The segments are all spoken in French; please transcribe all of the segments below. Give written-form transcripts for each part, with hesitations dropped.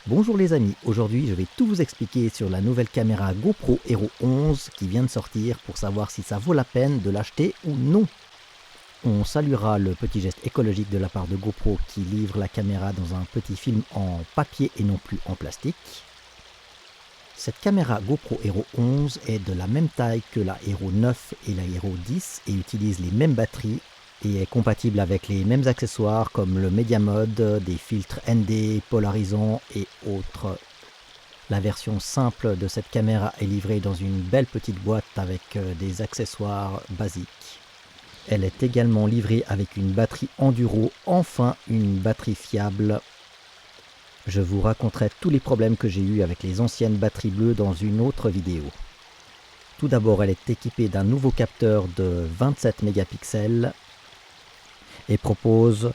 Bonjour les amis, aujourd'hui je vais tout vous expliquer sur la nouvelle caméra GoPro Hero 11 qui vient de sortir pour savoir si ça vaut la peine de l'acheter ou non. On saluera le petit geste écologique de la part de GoPro qui livre la caméra dans un petit film en papier et non plus en plastique. Cette caméra GoPro Hero 11 est de la même taille que la Hero 9 et la Hero 10 et utilise les mêmes batteries et est compatible avec les mêmes accessoires comme le Media Mode, des filtres ND, polarisants et autres. La version simple de cette caméra est livrée dans une belle petite boîte avec des accessoires basiques. Elle est également livrée avec une batterie enduro, enfin une batterie fiable. Je vous raconterai tous les problèmes que j'ai eus avec les anciennes batteries bleues dans une autre vidéo. Tout d'abord, elle est équipée d'un nouveau capteur de 27 mégapixels et propose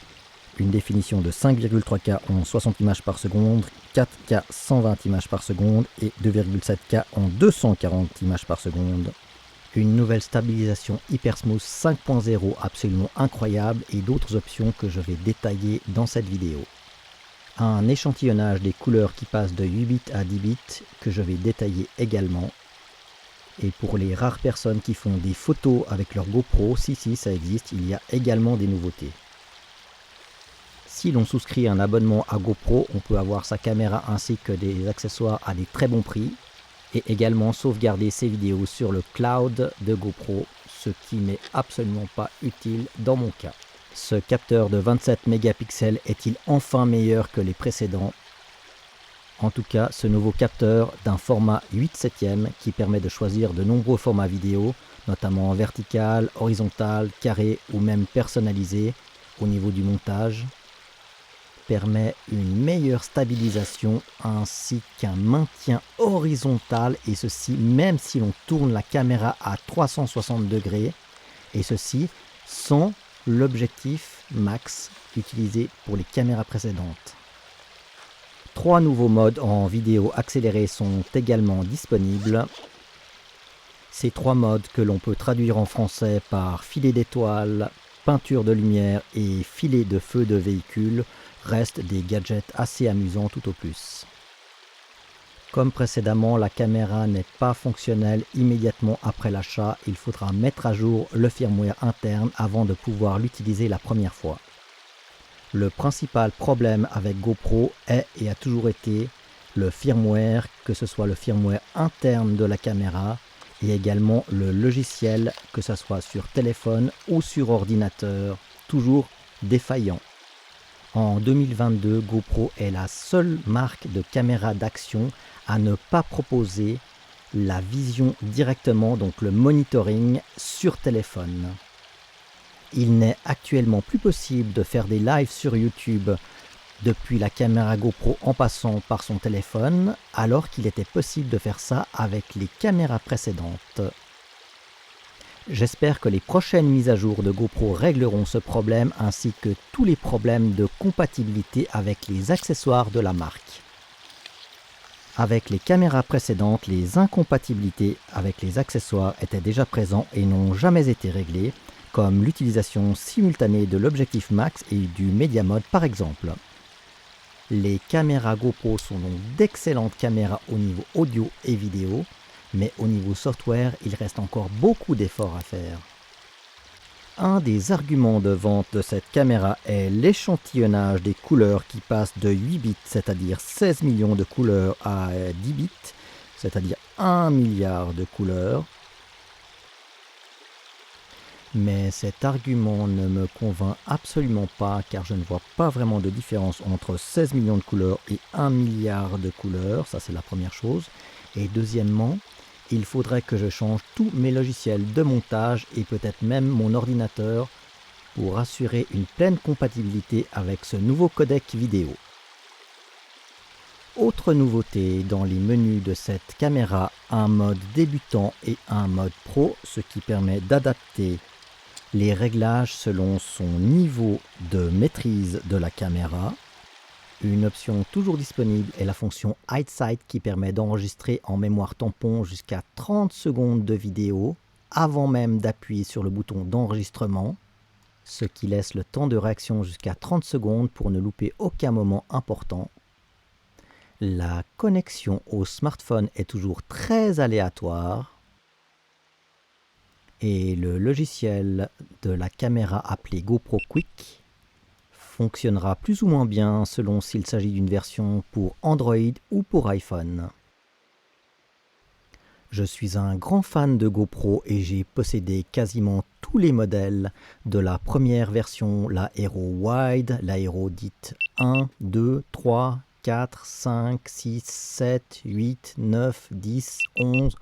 une définition de 5,3K en 60 images par seconde, 4K 120 images par seconde et 2,7K en 240 images par seconde. Une nouvelle stabilisation Hypersmooth 5.0 absolument incroyable et d'autres options que je vais détailler dans cette vidéo. Un échantillonnage des couleurs qui passe de 8 bits à 10 bits que je vais détailler également. Et pour les rares personnes qui font des photos avec leur GoPro, si ça existe, il y a également des nouveautés. Si l'on souscrit un abonnement à GoPro, on peut avoir sa caméra ainsi que des accessoires à des très bons prix et également sauvegarder ses vidéos sur le cloud de GoPro, ce qui n'est absolument pas utile dans mon cas. Ce capteur de 27 mégapixels est-il enfin meilleur que les précédents? En tout cas, ce nouveau capteur d'un format 8/7 qui permet de choisir de nombreux formats vidéo, notamment vertical, horizontal, carré ou même personnalisé au niveau du montage, permet une meilleure stabilisation ainsi qu'un maintien horizontal, et ceci même si l'on tourne la caméra à 360 degrés, et ceci sans l'objectif max utilisé pour les caméras précédentes. 3 nouveaux modes en vidéo accélérée sont également disponibles. Ces 3 modes que l'on peut traduire en français par filet d'étoiles, peinture de lumière et filet de feu de véhicule restent des gadgets assez amusants tout au plus. Comme précédemment, la caméra n'est pas fonctionnelle immédiatement après l'achat, il faudra mettre à jour le firmware interne avant de pouvoir l'utiliser la première fois. Le principal problème avec GoPro est et a toujours été le firmware, que ce soit le firmware interne de la caméra et également le logiciel, que ce soit sur téléphone ou sur ordinateur, toujours défaillant. En 2022, GoPro est la seule marque de caméra d'action à ne pas proposer la vision directement, donc le monitoring sur téléphone. Il n'est actuellement plus possible de faire des lives sur YouTube depuis la caméra GoPro en passant par son téléphone, alors qu'il était possible de faire ça avec les caméras précédentes. J'espère que les prochaines mises à jour de GoPro régleront ce problème ainsi que tous les problèmes de compatibilité avec les accessoires de la marque. Avec les caméras précédentes, les incompatibilités avec les accessoires étaient déjà présents et n'ont jamais été réglées, comme l'utilisation simultanée de l'objectif max et du Media Mode par exemple. Les caméras GoPro sont donc d'excellentes caméras au niveau audio et vidéo, mais au niveau software, il reste encore beaucoup d'efforts à faire. Un des arguments de vente de cette caméra est l'échantillonnage des couleurs qui passe de 8 bits, c'est-à-dire 16 millions de couleurs, à 10 bits, c'est-à-dire 1 milliard de couleurs. Mais cet argument ne me convainc absolument pas, car je ne vois pas vraiment de différence entre 16 millions de couleurs et 1 milliard de couleurs, ça c'est la première chose. Et deuxièmement, il faudrait que je change tous mes logiciels de montage et peut-être même mon ordinateur pour assurer une pleine compatibilité avec ce nouveau codec vidéo. Autre nouveauté dans les menus de cette caméra, un mode débutant et un mode pro, ce qui permet d'adapter les réglages selon son niveau de maîtrise de la caméra. Une option toujours disponible est la fonction Hide Sight qui permet d'enregistrer en mémoire tampon jusqu'à 30 secondes de vidéo avant même d'appuyer sur le bouton d'enregistrement, ce qui laisse le temps de réaction jusqu'à 30 secondes pour ne louper aucun moment important. La connexion au smartphone est toujours très aléatoire et le logiciel de la caméra appelé GoPro Quick fonctionnera plus ou moins bien selon s'il s'agit d'une version pour Android ou pour iPhone. Je suis un grand fan de GoPro et j'ai possédé quasiment tous les modèles de la première version, la Hero Wide, la Hero dite 1, 2, 3, 4, 5, 6, 7, 8, 9, 10, 11,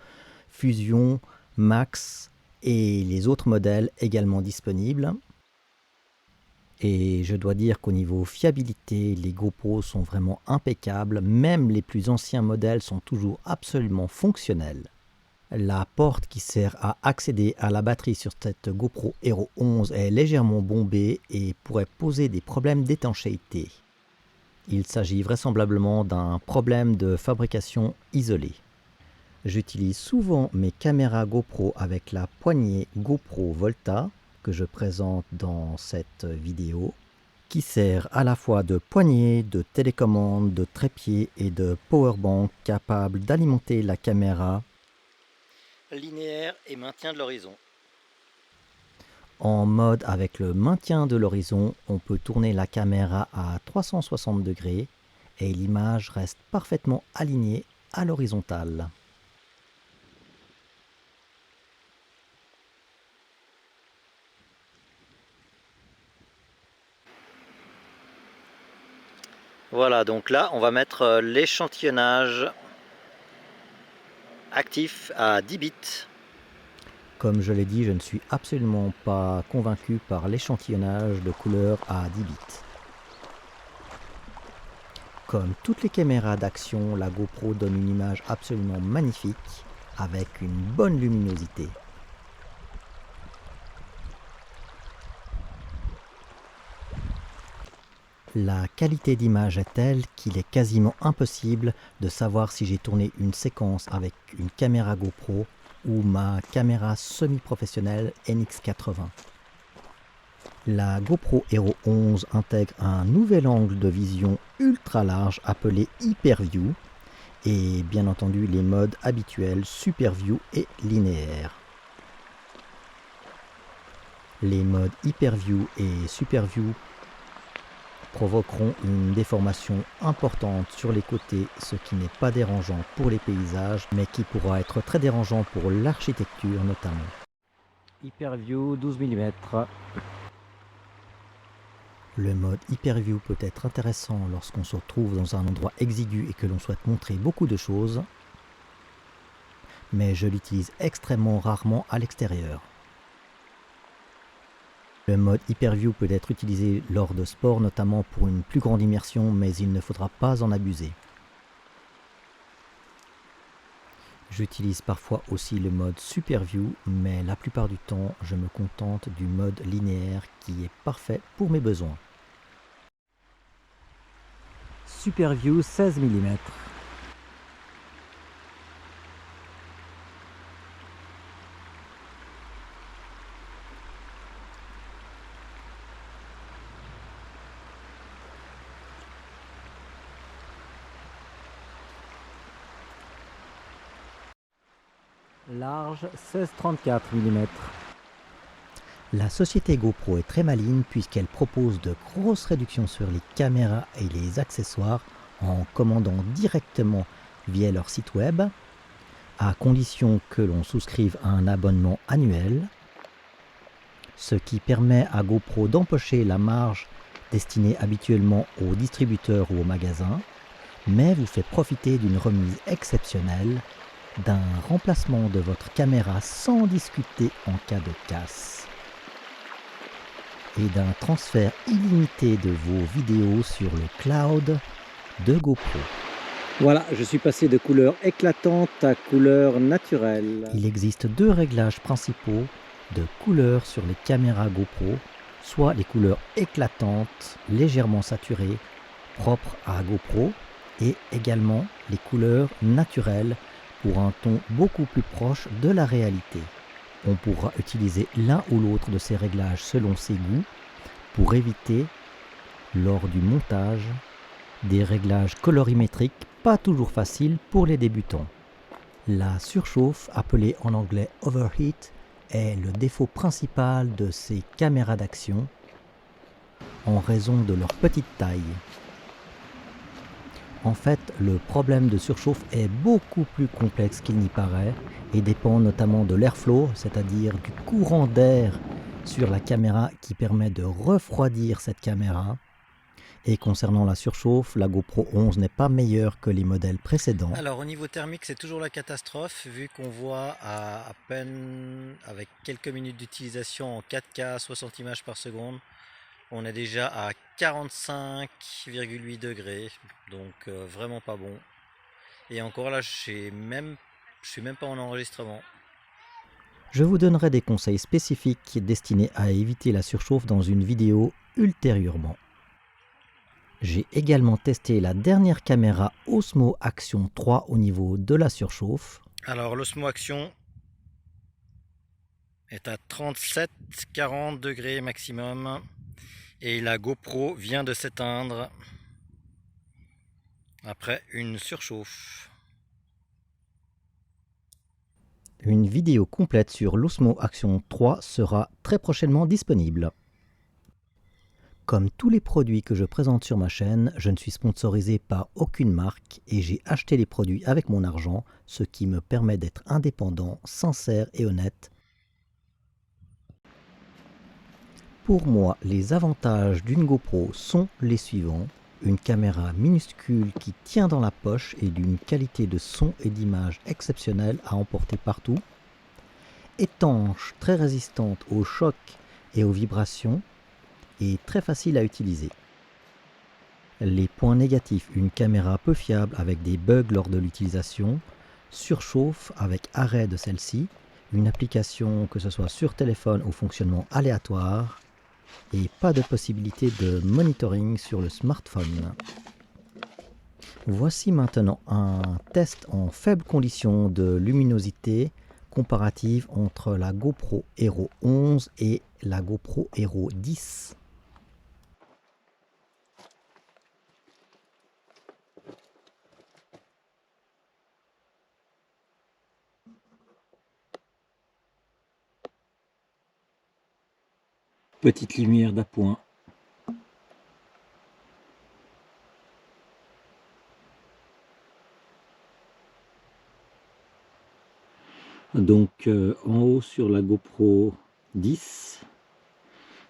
Fusion, Max et les autres modèles également disponibles. Et je dois dire qu'au niveau fiabilité, les GoPro sont vraiment impeccables, même les plus anciens modèles sont toujours absolument fonctionnels. La porte qui sert à accéder à la batterie sur cette GoPro Hero 11 est légèrement bombée et pourrait poser des problèmes d'étanchéité. Il s'agit vraisemblablement d'un problème de fabrication isolé. J'utilise souvent mes caméras GoPro avec la poignée GoPro Volta que je présente dans cette vidéo, qui sert à la fois de poignée, de télécommande, de trépied et de powerbank capable d'alimenter la caméra linéaire et maintien de l'horizon. En mode avec le maintien de l'horizon, on peut tourner la caméra à 360 degrés et l'image reste parfaitement alignée à l'horizontale. Voilà, donc là on va mettre l'échantillonnage actif à 10 bits. Comme je l'ai dit, je ne suis absolument pas convaincu par l'échantillonnage de couleurs à 10 bits. Comme toutes les caméras d'action, la GoPro donne une image absolument magnifique avec une bonne luminosité. La qualité d'image est telle qu'il est quasiment impossible de savoir si j'ai tourné une séquence avec une caméra GoPro ou ma caméra semi-professionnelle NX80. La GoPro Hero 11 intègre un nouvel angle de vision ultra large appelé HyperView et bien entendu les modes habituels SuperView et linéaire. Les modes HyperView et SuperView provoqueront une déformation importante sur les côtés, ce qui n'est pas dérangeant pour les paysages, mais qui pourra être très dérangeant pour l'architecture notamment. HyperView 12 mm. Le mode HyperView peut être intéressant lorsqu'on se retrouve dans un endroit exigu et que l'on souhaite montrer beaucoup de choses, mais je l'utilise extrêmement rarement à l'extérieur. Le mode HyperView peut être utilisé lors de sport, notamment pour une plus grande immersion, mais il ne faudra pas en abuser. J'utilise parfois aussi le mode SuperView, mais la plupart du temps, je me contente du mode linéaire qui est parfait pour mes besoins. SuperView 16 mm. Large 16-34 mm. La société GoPro est très maligne puisqu'elle propose de grosses réductions sur les caméras et les accessoires en commandant directement via leur site web, à condition que l'on souscrive à un abonnement annuel, ce qui permet à GoPro d'empocher la marge destinée habituellement aux distributeurs ou aux magasins, mais vous fait profiter d'une remise exceptionnelle, d'un remplacement de votre caméra sans discuter en cas de casse et d'un transfert illimité de vos vidéos sur le cloud de GoPro. Voilà, je suis passé de couleur éclatante à couleur naturelle. Il existe deux réglages principaux de couleurs sur les caméras GoPro, soit les couleurs éclatantes, légèrement saturées, propres à GoPro, et également les couleurs naturelles pour un ton beaucoup plus proche de la réalité. On pourra utiliser l'un ou l'autre de ces réglages selon ses goûts pour éviter, lors du montage, des réglages colorimétriques pas toujours facile pour les débutants. La surchauffe, appelée en anglais overheat, est le défaut principal de ces caméras d'action en raison de leur petite taille. En fait, le problème de surchauffe est beaucoup plus complexe qu'il n'y paraît et dépend notamment de l'airflow, c'est-à-dire du courant d'air sur la caméra qui permet de refroidir cette caméra. Et concernant la surchauffe, la GoPro 11 n'est pas meilleure que les modèles précédents. Alors au niveau thermique, c'est toujours la catastrophe vu qu'on voit à peine avec quelques minutes d'utilisation en 4K 60 images par seconde, on est déjà à 45,8 degrés, donc vraiment pas bon. Et encore là, je suis même pas en enregistrement. Je vous donnerai des conseils spécifiques destinés à éviter la surchauffe dans une vidéo ultérieurement. J'ai également testé la dernière caméra Osmo Action 3 au niveau de la surchauffe. Alors l'Osmo Action est à 37-40 degrés maximum et la GoPro vient de s'éteindre après une surchauffe. Une vidéo complète sur l'Osmo Action 3 sera très prochainement disponible. Comme tous les produits que je présente sur ma chaîne, je ne suis sponsorisé par aucune marque et j'ai acheté les produits avec mon argent, ce qui me permet d'être indépendant, sincère et honnête. Pour moi, les avantages d'une GoPro sont les suivants. Une caméra minuscule qui tient dans la poche et d'une qualité de son et d'image exceptionnelle à emporter partout. Étanche, très résistante aux chocs et aux vibrations et très facile à utiliser. Les points négatifs, une caméra peu fiable avec des bugs lors de l'utilisation, surchauffe avec arrêt de celle-ci, une application que ce soit sur téléphone ou fonctionnement aléatoire, et pas de possibilité de monitoring sur le smartphone. Voici maintenant un test en faibles conditions de luminosité comparative entre la GoPro Hero 11 et la GoPro Hero 10. Petite lumière d'appoint. Donc en haut sur la GoPro 10,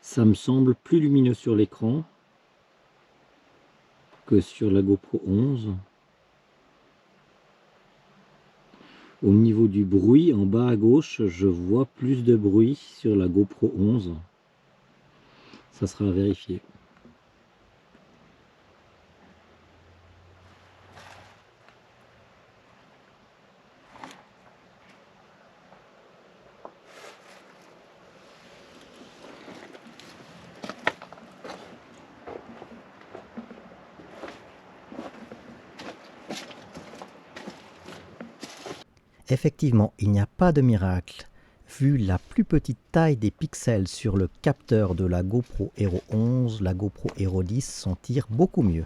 ça me semble plus lumineux sur l'écran que sur la GoPro 11. Au niveau du bruit, en bas à gauche, je vois plus de bruit sur la GoPro 11. Ça sera à vérifier. Effectivement, il n'y a pas de miracle. Vu la plus petite taille des pixels sur le capteur de la GoPro Hero 11, la GoPro Hero 10 s'en tire beaucoup mieux.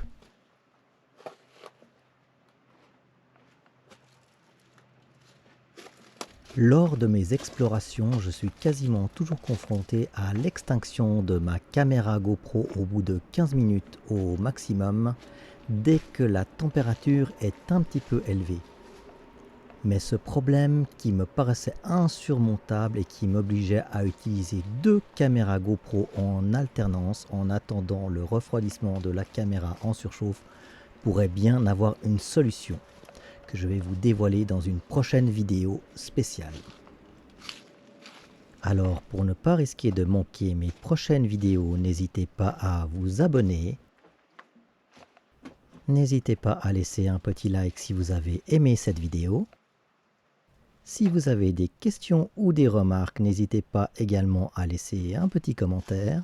Lors de mes explorations, je suis quasiment toujours confronté à l'extinction de ma caméra GoPro au bout de 15 minutes au maximum, dès que la température est un petit peu élevée. Mais ce problème qui me paraissait insurmontable et qui m'obligeait à utiliser deux caméras GoPro en alternance en attendant le refroidissement de la caméra en surchauffe pourrait bien avoir une solution que je vais vous dévoiler dans une prochaine vidéo spéciale. Alors pour ne pas risquer de manquer mes prochaines vidéos, n'hésitez pas à vous abonner. N'hésitez pas à laisser un petit like si vous avez aimé cette vidéo. Si vous avez des questions ou des remarques, n'hésitez pas également à laisser un petit commentaire.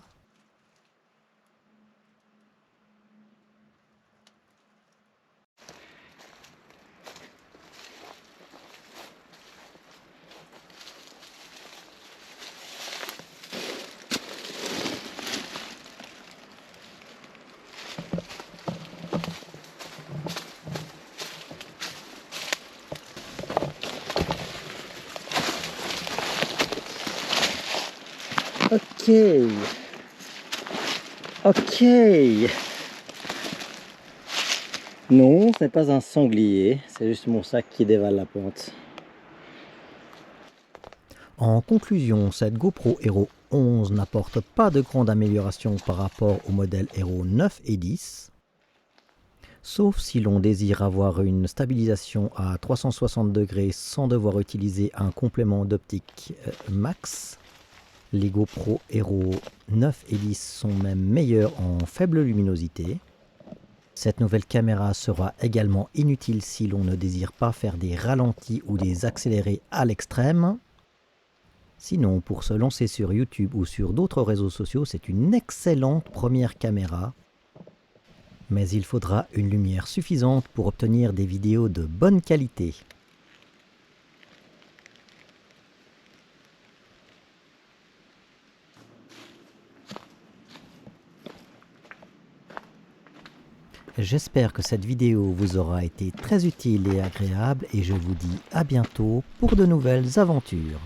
Ok. Ok. Non, ce n'est pas un sanglier, c'est juste mon sac qui dévale la pente. En conclusion, cette GoPro Hero 11 n'apporte pas de grande amélioration par rapport au modèle Hero 9 et 10. Sauf si l'on désire avoir une stabilisation à 360 degrés sans devoir utiliser un complément d'optique max. Les GoPro Hero 9 et 10 sont même meilleurs en faible luminosité. Cette nouvelle caméra sera également inutile si l'on ne désire pas faire des ralentis ou des accélérés à l'extrême. Sinon, pour se lancer sur YouTube ou sur d'autres réseaux sociaux, c'est une excellente première caméra. Mais il faudra une lumière suffisante pour obtenir des vidéos de bonne qualité. J'espère que cette vidéo vous aura été très utile et agréable et je vous dis à bientôt pour de nouvelles aventures.